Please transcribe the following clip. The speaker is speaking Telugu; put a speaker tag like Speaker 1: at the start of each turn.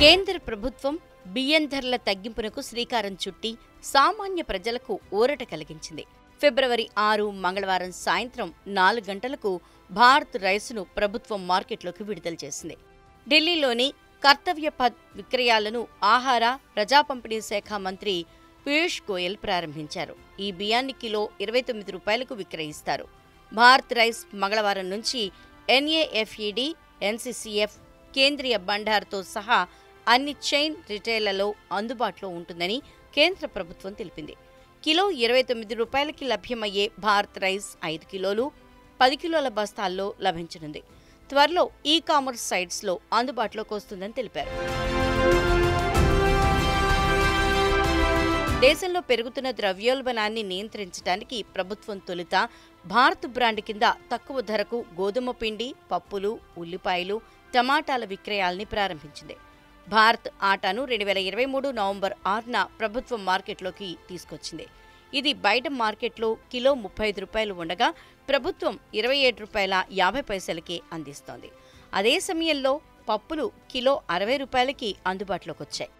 Speaker 1: కేంద్ర ప్రభుత్వం బియ్యం ధరల తగ్గింపునకు శ్రీకారం చుట్టి సామాన్య ప్రజలకు ఊరట కలిగించింది. ఫిబ్రవరి 6 మంగళవారం సాయంత్రం 4 గంటలకు భారత్ రైసును ప్రభుత్వం మార్కెట్లోకి విడుదల చేసింది. ఢిల్లీలోని కర్తవ్య పథ్ విక్రయాలను ఆహార, ప్రజా పంపిణీ శాఖ మంత్రి పీయూష్ గోయల్ ప్రారంభించారు. ఈ బియ్యాన్ని కిలో 29 రూపాయలకు విక్రయిస్తారు. భారత్ రైస్ మంగళవారం నుంచి NAFED, NCCF, కేంద్రీయ బండార్తో సహా అన్ని చైన్ రిటైళ్లలో అందుబాటులో ఉంటుందని కేంద్ర ప్రభుత్వం తెలిపింది. కిలో 29 రూపాయలకి లభ్యమయ్యే భారత్ రైస్ 5 కిలోలు, 10 కిలోల బస్తాల్లో లభించనుంది. త్వరలో ఈ-కామర్స్ సైట్స్లో అందుబాటులోకి వస్తుందని తెలిపారు. దేశంలో పెరుగుతున్న ద్రవ్యోల్బణాన్ని నియంత్రించడానికి ప్రభుత్వం తొలుత భారత్ బ్రాండ్ కింద తక్కువ ధరకు గోధుమ పిండి, పప్పులు, ఉల్లిపాయలు, టమాటాల విక్రయాల్ని ప్రారంభించింది. భారత్ ఆటాను 2023 నవంబర్ 6న ప్రభుత్వం మార్కెట్లోకి తీసుకొచ్చింది. ఇది బయట మార్కెట్లో కిలో 35 రూపాయలు ఉండగా ప్రభుత్వం 27 రూపాయల 50 పైసలకే అందిస్తోంది. అదే సమయంలో పప్పులు కిలో 60 రూపాయలకి అందుబాటులోకి వచ్చాయి.